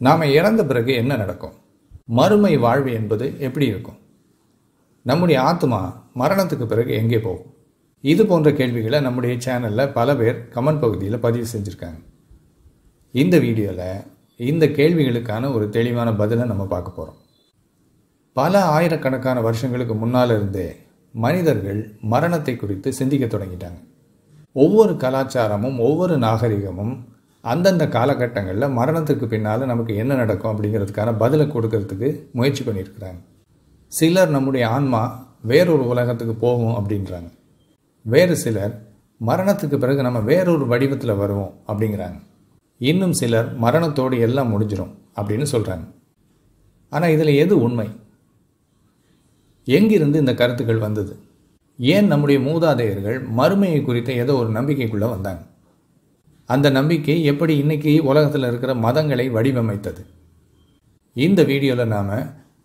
நாம் இறந்த பிறகு என்ன நடக்கும்? மறுமை வாழ்வு என்பது எப்படி இருக்கும்? நம்முடைய ஆத்மா மரணத்துக்கு பிறகு எங்கே போகும்? இது போன்ற கேள்விகளை நம்முடைய சேனலில் பல பேர் கமெண்ட் பகுதியில் பதிவு செஞ்சுருக்காங்க. இந்த வீடியோவில் இந்த கேள்விகளுக்கான ஒரு தெளிவான பதிலை நம்ம பார்க்க போகிறோம். பல ஆயிரக்கணக்கான வருஷங்களுக்கு முன்னால் இருந்தே மனிதர்கள் மரணத்தை குறித்து சிந்திக்க தொடங்கிட்டாங்க. ஒவ்வொரு கலாச்சாரமும் ஒவ்வொரு நாகரிகமும் அந்தந்த காலகட்டங்களில் மரணத்துக்கு பின்னால் நமக்கு என்ன நடக்கும் அப்படிங்கிறதுக்கான பதிலை கொடுக்கறதுக்கு முயற்சி பண்ணியிருக்கிறாங்க. சிலர் நம்முடைய ஆன்மா வேறொரு உலகத்துக்கு போகும் அப்படின்றாங்க. வேறு சிலர் மரணத்துக்கு பிறகு நம்ம வேறொரு வடிவத்தில் வருவோம் அப்படிங்கிறாங்க. இன்னும் சிலர் மரணத்தோடு எல்லாம் முடிஞ்சிடும் அப்படின்னு சொல்கிறாங்க. ஆனால் இதில் எது உண்மை? எங்கிருந்து இந்த கருத்துக்கள் வந்தது? ஏன் நம்முடைய மூதாதையர்கள் மறுமையை குறித்த ஏதோ ஒரு நம்பிக்கைக்குள்ளே வந்தாங்க? அந்த நம்பிக்கை எப்படி இன்னைக்கு உலகத்தில் இருக்கிற மதங்களை வடிவமைத்தது? இந்த வீடியோவில் நாம்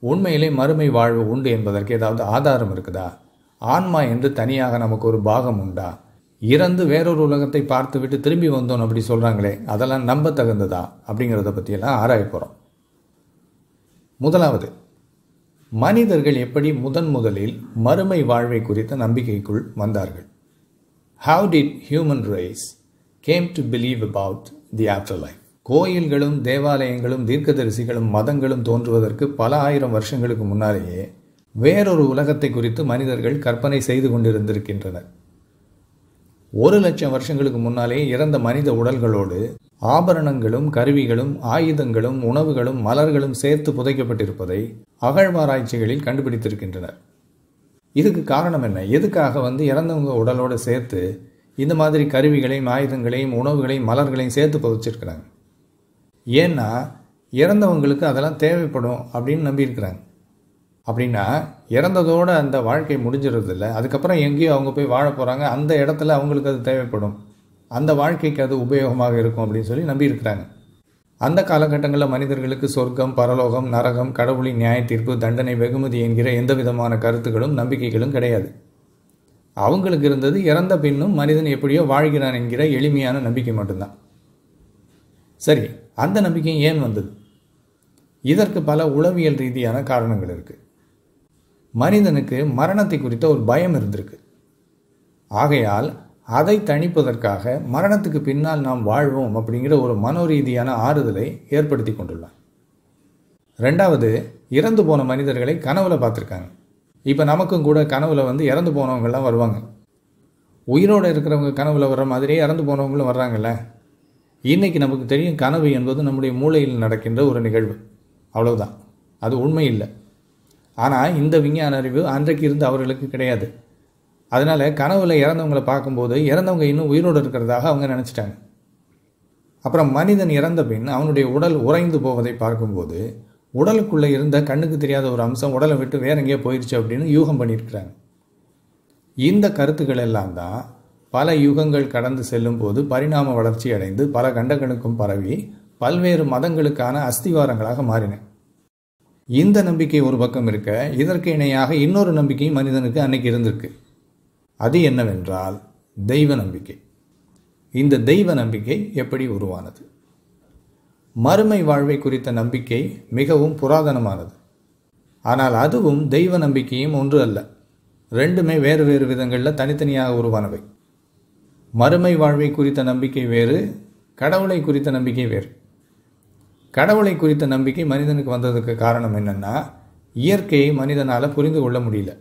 உண்மையிலே மறுமை வாழ்வு உண்டு என்பதற்கு ஏதாவது ஆதாரம் இருக்குதா? ஆன்மா என்று தனியாக நமக்கு ஒரு பாகம் உண்டா? இறந்து வேறொரு உலகத்தை பார்த்து விட்டு திரும்பி வந்தோம் அப்படி சொல்கிறாங்களே, அதெல்லாம் நம்ப தகுந்ததா அப்படிங்கிறத பற்றியெல்லாம் ஆராய போகிறோம். முதலாவது, மனிதர்கள் எப்படி முதலில் மறுமை வாழ்வை குறித்த நம்பிக்கைக்குள் வந்தார்கள்? How did human race came to believe about the afterlife? கோயில்களும் தேவாலயங்களும் தீர்க்கதரிசிகளும் மதங்களும் தோன்றுவதற்கு பல ஆயிரம் வருஷங்களுக்கு முன்னாலேயே வேறொரு உலகத்தை குறித்து மனிதர்கள் கற்பனை செய்து கொண்டிருந்திருக்கின்றனர். 1,00,000 வருஷங்களுக்கு முன்னாலே இறந்த மனித உடல்களோடு ஆபரணங்களும் கருவிகளும் ஆயுதங்களும் உணவுகளும் மலர்களும் சேர்த்து புதைக்கப்பட்டிருப்பதை அகழ்வாராய்ச்சிகளில் கண்டுபிடித்திருக்கின்றனர். இதுக்கு காரணம் என்ன? எதுக்காக இறந்தவங்க உடலோடு சேர்த்து இந்த மாதிரி கருவிகளையும் ஆயுதங்களையும் உணவுகளையும் மலர்களையும் சேர்த்து புதைச்சிருக்கிறாங்க? ஏன்னா இறந்தவங்களுக்கு அதெல்லாம் தேவைப்படும் அப்படின்னு நம்பியிருக்கிறாங்க. அப்படின்னா இறந்ததோடு அந்த வாழ்க்கை முடிஞ்சிடுறது இல்லை. அதுக்கப்புறம் எங்கேயோ அவங்க போய் வாழ போகிறாங்க. அந்த இடத்துல அவங்களுக்கு அது தேவைப்படும், அந்த வாழ்க்கைக்கு அது உபயோகமாக இருக்கும் அப்படின்னு சொல்லி நம்பியிருக்கிறாங்க. அந்த காலகட்டங்களில் மனிதர்களுக்கு சொர்க்கம், பரலோகம், நரகம், கடவுளின் நியாய தீர்ப்பு, தண்டனை, வெகுமதி என்கிற எந்த விதமான கருத்துக்களும் நம்பிக்கைகளும் கிடையாது. அவங்களுக்கு இருந்தது இறந்த பின்னும் மனிதன் எப்படியோ வாழ்கிறான் என்கிற எளிமையான நம்பிக்கை மட்டும்தான். சரி, அந்த நம்பிக்கை ஏன் வந்தது? இதற்கு பல உளவியல் ரீதியான காரணங்கள் இருக்குது. மனிதனுக்கு மரணத்தை குறித்த ஒரு பயம் இருந்திருக்கு. ஆகையால் அதை தணிப்பதற்காக மரணத்துக்கு பின்னால் நாம் வாழ்வோம் அப்படிங்கிற ஒரு மனோரீதியான ஆறுதலை ஏற்படுத்தி கொண்டுள்ளார். ரெண்டாவது, இறந்து போன மனிதர்களை கனவுல பார்த்துருக்காங்க. இப்போ நமக்கும் கூட கனவுல இறந்து போனவங்கெல்லாம் வருவாங்க. உயிரோடு இருக்கிறவங்க கனவுல வர்ற மாதிரியே இறந்து போனவங்களும் வர்றாங்கல்ல. இன்னைக்கு நமக்கு தெரியும், கனவு என்பது நம்முடைய மூளையில் நடக்கின்ற ஒரு நிகழ்வு, அவ்வளவுதான். அது உண்மை இல்லை. ஆனால் இந்த விஞ்ஞான அறிவு அன்றைக்கு இருந்து அவர்களுக்கு கிடையாது. அதனால் கனவுல இறந்தவங்களை பார்க்கும்போது இறந்தவங்க இன்னும் உயிரோடு இருக்கிறதாக அவங்க நினச்சிட்டாங்க. அப்புறம் மனிதன் இறந்த பின் அவனுடைய உடல் உறைந்து போவதை பார்க்கும்போது உடலுக்குள்ளே இருந்த கண்ணுக்கு தெரியாத ஒரு அம்சம் உடலை விட்டு வேற எங்கேயோ போயிடுச்சு அப்படின்னு யூகம் பண்ணியிருக்கிறாங்க. இந்த கருத்துக்கள் எல்லாம் தான் பல யுகங்கள் கடந்து செல்லும் போது பரிணாம வளர்ச்சி அடைந்து பல கண்டங்களுக்கும் பரவி பல்வேறு மதங்களுக்கான அஸ்திவாரங்களாக மாறின. இந்த நம்பிக்கை ஒரு பக்கம் இருக்க, இதற்கு இணையாக இன்னொரு நம்பிக்கை மனிதனுக்கு அன்னைக்கு இருந்திருக்கு. அது என்னவென்றால் தெய்வ நம்பிக்கை. இந்த தெய்வ நம்பிக்கை எப்படி உருவானது? மறுமை வாழ்வை குறித்த நம்பிக்கை மிகவும் புராதனமானது. ஆனால் அதுவும் தெய்வ நம்பிக்கையும் ஒன்று அல்ல. ரெண்டுமே வேறு வேறு விதங்களில் தனித்தனியாக உருவானவை. மறுமை வாழ்வை குறித்த நம்பிக்கை வேறு, கடவுளை குறித்த நம்பிக்கை வேறு. கடவுளை குறித்த நம்பிக்கை மனிதனுக்கு வந்ததுக்கு காரணம் என்னென்னா, இயற்கையை மனிதனால் புரிந்து கொள்ள முடியல.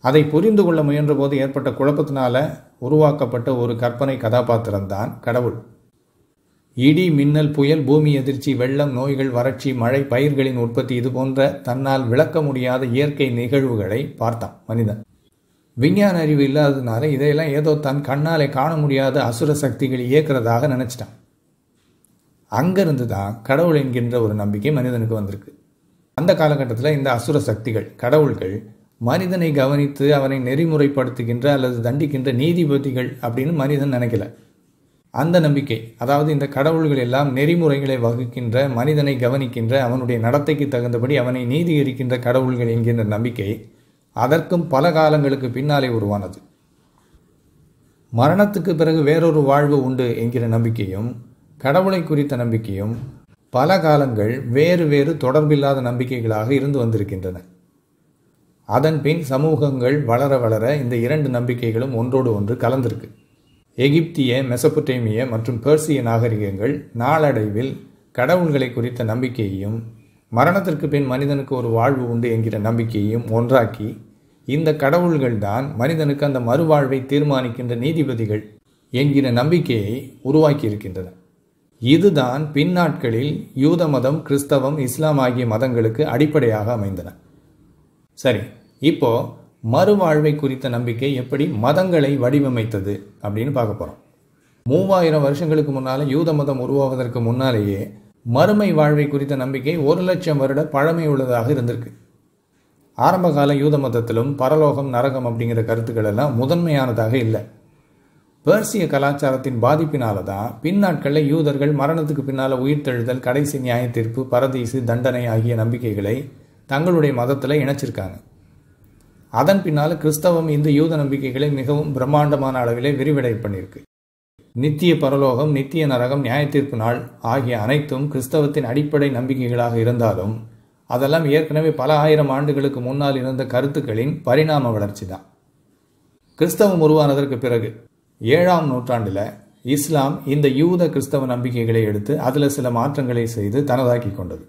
அதை புரிந்து கொள்ள முயன்ற போது ஏற்பட்ட குழப்பத்தினால உருவாக்கப்பட்ட ஒரு கற்பனை கதாபாத்திரம்தான் கடவுள். இடி, மின்னல், புயல், பூமி எதிர்ச்சி, வெள்ளம், நோய்கள், வறட்சி, மழை, பயிர்களின் உற்பத்தி, இது போன்ற தன்னால் விளக்க முடியாத இயற்கை நிகழ்வுகளை பார்த்தான் மனிதன். விஞ்ஞான அறிவு இல்லாததுனால இதையெல்லாம் ஏதோ தன் கண்ணாலே காண முடியாத அசுர சக்திகள் இயக்கிறதாக நினச்சிட்டான். அங்கிருந்து தான் கடவுள் என்கின்ற ஒரு நம்பிக்கை மனிதனுக்கு வந்திருக்கு. அந்த காலகட்டத்தில் இந்த அசுர சக்திகள், கடவுள்கள், மனிதனை கவனித்து அவனை நெறிமுறைப்படுத்துகின்ற அல்லது தண்டிக்கின்ற நீதிபதிகள் அப்படின்னு மனிதன் நினைக்கல. அந்த நம்பிக்கை, அதாவது இந்த கடவுள்கள் எல்லாம் நெறிமுறைகளை வகுக்கின்ற, மனிதனை கவனிக்கின்ற, அவனுடைய நடத்தைக்கு தகுந்தபடி அவனை நீதிகரிக்கின்ற கடவுள்கள் என்கின்ற நம்பிக்கை அதற்கும் பல காலங்களுக்கு பின்னாலே உருவானது. மரணத்துக்கு பிறகு வேறொரு வாழ்வு உண்டு என்கிற நம்பிக்கையும் கடவுளை குறித்த நம்பிக்கையும் பல காலங்கள் வேறு வேறு தொடர்பில்லாத நம்பிக்கைகளாக இருந்து வந்திருக்கின்றன. அதன் பின் சமூகங்கள் வளர வளர இந்த இரண்டு நம்பிக்கைகளும் ஒன்றோடு ஒன்று கலந்திருக்கு. எகிப்திய, மெசபொட்டேமிய மற்றும் பெர்சிய நாகரிகங்கள் நாளடைவில் கடவுள்களை குறித்த நம்பிக்கையையும் மரணத்திற்கு பின் மனிதனுக்கு ஒரு வாழ்வு உண்டு என்கிற நம்பிக்கையையும் ஒன்றாக்கி இந்த கடவுள்கள்தான் மனிதனுக்கு அந்த மறுவாழ்வை தீர்மானிக்கின்ற நீதிபதிகள் என்கிற நம்பிக்கையை உருவாக்கி இருக்கின்றன. இதுதான் பின்னாட்களில் யூத மதம், கிறிஸ்தவம், இஸ்லாம் ஆகிய மதங்களுக்கு அடிப்படையாக அமைந்தன. சரி, இப்போ மறுவாழ்வை குறித்த நம்பிக்கை எப்படி மதங்களை வடிவமைத்தது அப்படின்னு பார்க்க போகிறோம். 3000 வருஷங்களுக்கு முன்னால் யூத மதம் உருவாவதற்கு முன்னாலேயே மறுமை வாழ்வை குறித்த நம்பிக்கை 1,00,000 வருட பழமை உள்ளதாக இருந்திருக்கு. ஆரம்பகால யூத மதத்திலும் பரலோகம், நரகம் அப்படிங்கிற கருத்துக்கள் எல்லாம் முதன்மையானதாக இல்லை. பெர்சிய கலாச்சாரத்தின் பாதிப்பினால தான் பின்னாட்களில் யூதர்கள் மரணத்துக்கு பின்னால் உயிர்த்தெழுதல், கடைசி நியாய தீர்ப்பு, பரதீசு, தண்டனை ஆகிய நம்பிக்கைகளை தங்களுடைய மதத்தில் இணைச்சிருக்காங்க. அதன் பின்னால் கிறிஸ்தவம் இந்த யூத நம்பிக்கைகளை மிகவும் பிரம்மாண்டமான அளவிலே விரிவடை பண்ணியிருக்கு. நித்திய பரலோகம், நித்திய நரகம், நியாய தீர்ப்பு நாள் ஆகிய அனைத்தும் கிறிஸ்தவத்தின் அடிப்படை நம்பிக்கைகளாக இருந்தாலும் அதெல்லாம் ஏற்கனவே பல ஆயிரம் ஆண்டுகளுக்கு முன்னால் இருந்த கருத்துக்களின் பரிணாம வளர்ச்சி தான். கிறிஸ்தவம் உருவானதற்கு பிறகு 7ஆம் நூற்றாண்டில் இஸ்லாம் இந்த யூத கிறிஸ்தவ நம்பிக்கைகளை எடுத்து அதில் சில மாற்றங்களை செய்து தனதாக்கி கொண்டது.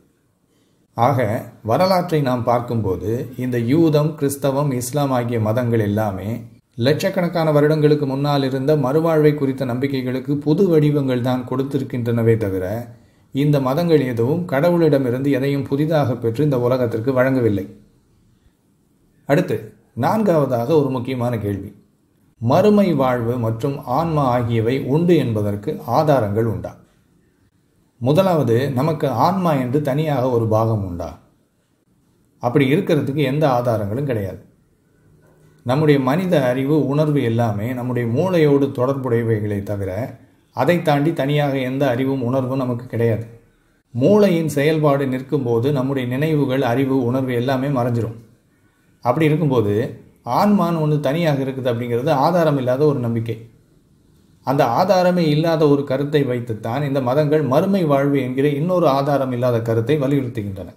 ஆக வரலாற்றை நாம் பார்க்கும்போது இந்த யூதம், கிறிஸ்தவம், இஸ்லாம் ஆகிய மதங்கள் எல்லாமே லட்சக்கணக்கான வருடங்களுக்கு முன்னால் இருந்த மறுவாழ்வை குறித்த நம்பிக்கைகளுக்கு புது வடிவங்கள் தான் கொடுத்திருக்கின்றனவே தவிர இந்த மதங்கள் எதுவும் கடவுளிடமிருந்து எதையும் புதிதாக பெற்று இந்த உலகத்திற்கு வழங்கவில்லை. அடுத்து 4ஆவதாக ஒரு முக்கியமான கேள்வி. மறுமை வாழ்வு மற்றும் ஆன்மா ஆகியவை உண்டு என்பதற்கு ஆதாரங்கள் உண்டா? முதலாவது, நமக்கு ஆன்மா என்று தனியாக ஒரு பாகம் உண்டா? அப்படி இருக்கிறதுக்கு எந்த ஆதாரங்களும் கிடையாது. நம்முடைய மனித அறிவு, உணர்வு எல்லாமே நம்முடைய மூளையோடு தொடர்புடையவைகளை தவிர அதை தாண்டி தனியாக எந்த அறிவும் உணர்வும் நமக்கு கிடையாது. மூளையின் செயல்பாடு நிற்கும்போது நம்முடைய நினைவுகள், அறிவு, உணர்வு எல்லாமே மறைஞ்சிரும். அப்படி இருக்கும்போது ஆன்மான்னு ஒன்று தனியாக இருக்குது அப்படிங்கிறது ஆதாரம் இல்லாத ஒரு நம்பிக்கை. அந்த ஆதாரமே இல்லாத ஒரு கருத்தை வைத்துத்தான் இந்த மதங்கள் மறுமை வாழ்வு என்கிற இன்னொரு ஆதாரம் இல்லாத கருத்தை வலியுறுத்துகின்றன.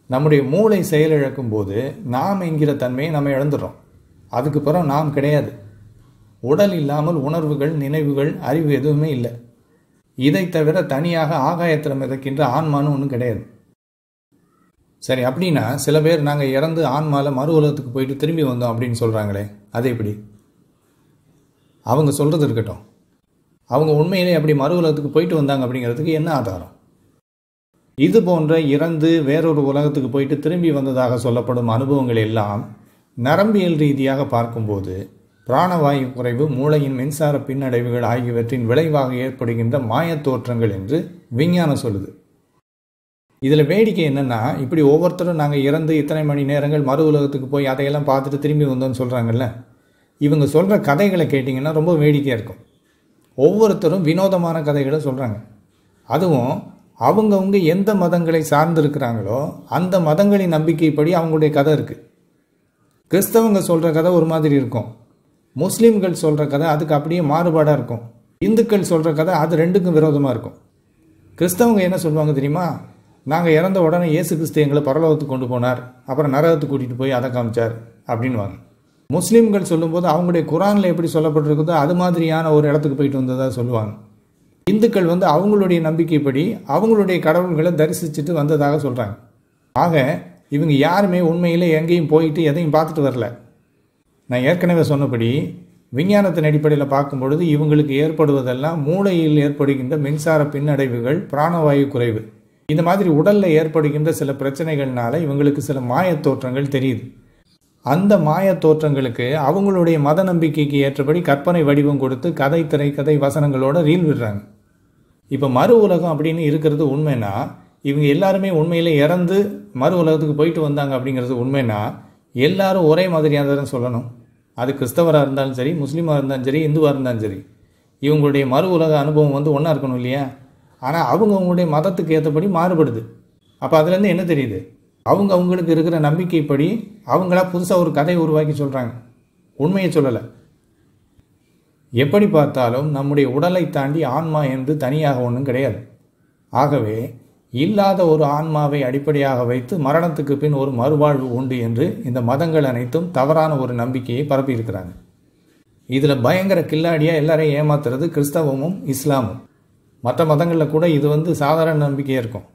நம்முடைய மூளை செயலிழக்கும் போது நாம் என்கிற தன்மையை நம்ம இழந்துடுறோம். அதுக்கு பிறகு நாம் கிடையாது. உடல் இல்லாமல் உணர்வுகள், நினைவுகள், அறிவு எதுவுமே இல்லை. இதை தவிர தனியாக ஆகாயத்தில் மிதக்கின்ற ஆன்மான்னு ஒன்றும் கிடையாது. சரி, அப்படின்னா சில பேர் நாங்கள் இறந்து ஆன்மாவில் மறு உலகத்துக்கு போயிட்டு திரும்பி வந்தோம் அப்படின்னு சொல்கிறாங்களே, அது எப்படி? அவங்க சொல்கிறது இருக்கட்டும், அவங்க உண்மையிலே அப்படி மறு உலகத்துக்கு போயிட்டு வந்தாங்க அப்படிங்கிறதுக்கு என்ன ஆதாரம்? இது போன்ற இறந்து வேறொரு உலகத்துக்கு போயிட்டு திரும்பி வந்ததாக சொல்லப்படும் அனுபவங்கள் எல்லாம் நரம்பியல் ரீதியாக பார்க்கும்போது பிராணவாயு குறைவு, மூளையின் மின்சார பின்னடைவுகள் ஆகியவற்றின் விளைவாக ஏற்படுகின்ற மாயத் தோற்றங்கள் என்று விஞ்ஞானம் சொல்லுது. இதில் வேடிக்கை என்னென்னா, இப்படி ஒவ்வொருத்தரும் நாங்கள் இறந்து இத்தனை மணி நேரங்கள் மறு உலகத்துக்கு போய் அதையெல்லாம் பார்த்துட்டு திரும்பி வந்தோம்னு சொல்கிறாங்கல்ல, இவங்க சொல்கிற கதைகளை கேட்டிங்கன்னா ரொம்ப வேடிக்கையாக இருக்கும். ஒவ்வொருத்தரும் வினோதமான கதைகளை சொல்கிறாங்க. அதுவும் அவங்கவுங்க எந்த மதங்களை சார்ந்திருக்கிறாங்களோ அந்த மதங்களின் நம்பிக்கைப்படி அவங்களுடைய கதை இருக்குது. கிறிஸ்தவங்க சொல்கிற கதை ஒரு மாதிரி இருக்கும், முஸ்லீம்கள் சொல்கிற கதை அதுக்கு அப்படியே மாறுபாடாக இருக்கும், இந்துக்கள் சொல்கிற கதை அது ரெண்டுக்கும் விரோதமாக இருக்கும். கிறிஸ்தவங்க என்ன சொல்லுவாங்க தெரியுமா? நாங்கள் இறந்த உடனே இயேசு கிறிஸ்து எங்களை பரலோகத்துக்கு கொண்டு போனார், அப்புறம் நரகத்துக்கு கூட்டிகிட்டு போய் அதை காமிச்சார் அப்படின்வாங்க. முஸ்லீம்கள் சொல்லும்போது அவங்களுடைய குரானில் எப்படி சொல்லப்பட்டிருக்குதோ அது மாதிரியான ஒரு இடத்துக்கு போயிட்டு வந்ததாக சொல்லுவாங்க. இந்துக்கள் அவங்களுடைய நம்பிக்கைப்படி அவங்களுடைய கடவுள்களை தரிசிச்சுட்டு வந்ததாக சொல்கிறாங்க. ஆக இவங்க யாருமே உண்மையில் எங்கேயும் போயிட்டு எதையும் பார்த்துட்டு வரல. நான் ஏற்கனவே சொன்னபடி விஞ்ஞானத்தின் அடிப்படையில் பார்க்கும்பொழுது இவங்களுக்கு ஏற்படுவதெல்லாம் மூளையில் ஏற்படுகின்ற மின்சார பின்னடைவுகள், பிராணவாயு குறைவு, இந்த மாதிரி உடலில் ஏற்படுகின்ற சில பிரச்சனைகள்னால இவங்களுக்கு சில மாயத் தோற்றங்கள் தெரியுது. அந்த மாயத் தோற்றங்களுக்கு அவங்களுடைய மத நம்பிக்கைக்கு ஏற்றபடி கற்பனை வடிவம் கொடுத்து கதை, திரைக்கதை, வசனங்களோட ரீல் விடுறாங்க. இப்போ மறு உலகம் அப்படின்னு இருக்கிறது உண்மைன்னா, இவங்க எல்லாருமே உண்மையிலே இறந்து மறு உலகத்துக்கு போயிட்டு வந்தாங்க அப்படிங்கிறது உண்மைன்னா எல்லாரும் ஒரே மாதிரியாக தான் சொல்லணும். அது கிறிஸ்தவராக இருந்தாலும் சரி, முஸ்லீமாக இருந்தாலும் சரி, இந்துவாக இருந்தாலும் சரி, இவங்களுடைய மறு உலக அனுபவம் ஒன்றா இருக்கணும் இல்லையா? ஆனால் அவங்களுடைய மதத்துக்கு ஏற்றபடி மாறுபடுது. அப்போ அதுலேருந்து என்ன தெரியுது? அவங்களுக்கு இருக்கிற நம்பிக்கைப்படி அவங்களா புதுசாக ஒரு கதையை உருவாக்கி சொல்கிறாங்க, உண்மையை சொல்லலை. எப்படி பார்த்தாலும் நம்முடைய உடலை தாண்டி ஆன்மா என்று தனியாக ஒன்றும் கிடையாது. ஆகவே இல்லாத ஒரு ஆன்மாவை அடிப்படையாக வைத்து மரணத்துக்கு பின் ஒரு மறுவாழ்வு உண்டு என்று இந்த மதங்கள் அனைத்தும் தவறான ஒரு நம்பிக்கையை பரப்பியிருக்கிறாங்க. இதில் பயங்கர கில்லாடியாக எல்லாரையும் ஏமாத்துறது கிறிஸ்தவமும் இஸ்லாமும். மற்ற மதங்களில் கூட இது சாதாரண நம்பிக்கையாக இருக்கும்.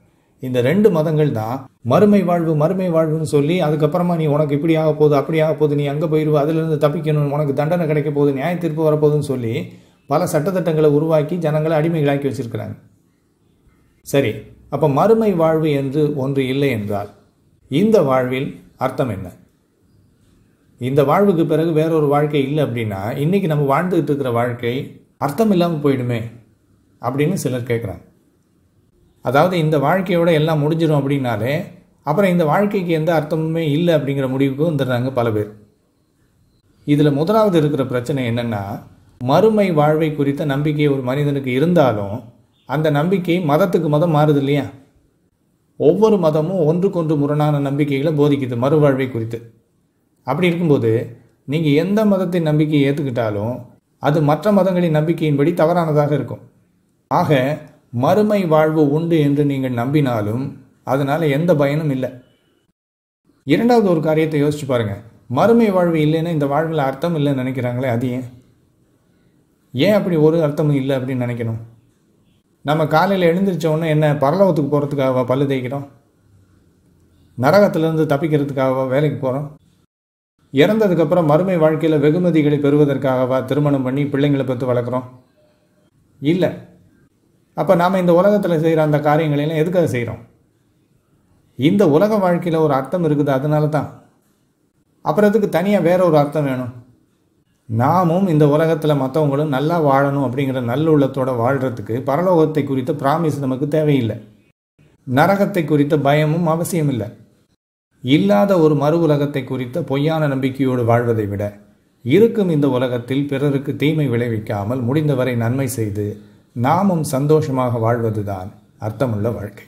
இந்த 2 மதங்கள் தான் மறுமை வாழ்வுன்னு சொல்லி அதுக்கப்புறமா நீ உனக்கு இப்படி ஆக போகுது அப்படி ஆக போகுது, நீ அங்கே போயிடுவ, அதிலிருந்து தப்பிக்கணும், உனக்கு தண்டனை கிடைக்க போகுது, நியாய தீர்ப்பு வரப்போகுதுன்னு சொல்லி பல சட்டத்திட்டங்களை உருவாக்கி ஜனங்களை அடிமைகளாக்கி வச்சிருக்கிறாங்க. சரி, அப்போ மறுமை வாழ்வு என்று ஒன்று இல்லை என்றால் இந்த வாழ்வில் அர்த்தம் என்ன? இந்த வாழ்வுக்கு பிறகு வேறொரு வாழ்க்கை இல்லை அப்படின்னா இன்னைக்கு நம்ம வாழ்ந்துகிட்டு இருக்கிற வாழ்க்கை அர்த்தம் இல்லாமல் போயிடுமே அப்படின்னு சிலர் கேட்குறாங்க. அதாவது இந்த வாழ்க்கையோட எல்லாம் முடிஞ்சிடும் அப்படின்னாலே அப்புறம் இந்த வாழ்க்கைக்கு எந்த அர்த்தமுமே இல்லை அப்படிங்கிற முடிவுக்கு வந்துடுறாங்க பல பேர். இதில் முதலாவது இருக்கிற பிரச்சனை என்னென்னா, மறுமை வாழ்வை குறித்த நம்பிக்கை ஒரு மனிதனுக்கு இருந்தாலும் அந்த நம்பிக்கை மதத்துக்கு மதம் மாறுது இல்லையா? ஒவ்வொரு மதமும் ஒன்றுக்கொன்று முரணான நம்பிக்கைகளை போதிக்குது மறுவாழ்வை குறித்து. அப்படி இருக்கும்போது நீங்கள் எந்த மதத்தின் நம்பிக்கையை ஏற்றுக்கிட்டாலும் அது மற்ற மதங்களின் நம்பிக்கையின்படி தவறானதாக இருக்கும். ஆக மறுமை வாழ்வு உண்டு என்று நீங்கள் நம்பினாலும் அதனால் எந்த பயனும் இல்லை. இரண்டாவது ஒரு காரியத்தை யோசிச்சு பாருங்கள். மறுமை வாழ்வு இல்லைன்னா இந்த வாழ்வில் அர்த்தம் இல்லைன்னு நினைக்கிறாங்களே, அது ஏன் அப்படி ஒரு அர்த்தமும் இல்லை அப்படின்னு நினைக்கணும்? நம்ம காலையில் எழுந்திரிச்ச உடனே என்ன பரலோகத்துக்கு போகிறதுக்காகவா பல்லு தேய்க்கிறோம்? நரகத்திலேருந்து தப்பிக்கிறதுக்காகவா வேலைக்கு போகிறோம்? இறந்ததுக்கப்புறம் மறுமை வாழ்க்கையில் வெகுமதிகளை பெறுவதற்காகவா திருமணம் பண்ணி பிள்ளைங்களை பெற்று வளர்க்குறோம்? இல்லை. அப்போ நாம் இந்த உலகத்தில் செய்கிற அந்த காரியங்களெல்லாம் எதுக்காக செய்கிறோம்? இந்த உலக வாழ்க்கையில் ஒரு அர்த்தம் இருக்குது, அதனால தான். அப்புறம் எதுக்கு தனியாக வேற ஒரு அர்த்தம் வேணும்? நாமும் இந்த உலகத்தில் மற்றவங்களும் நல்லா வாழணும் அப்படிங்கிற நல்லுள்ளத்தோடு வாழ்கிறதுக்கு பரலோகத்தை குறித்த ப்ராமிஸ் நமக்கு தேவையில்லை. நரகத்தை குறித்த பயமும் அவசியம் இல்லை. இல்லாத ஒரு மறு உலகத்தை குறித்த பொய்யான நம்பிக்கையோடு வாழ்வதை விட இருக்கும் இந்த உலகத்தில் பிறருக்கு தீமை விளைவிக்காமல் முடிந்தவரை நன்மை செய்து நாமும் சந்தோஷமாக வாழ்வதுதான் அர்த்தமுள்ள வாழ்க்கை.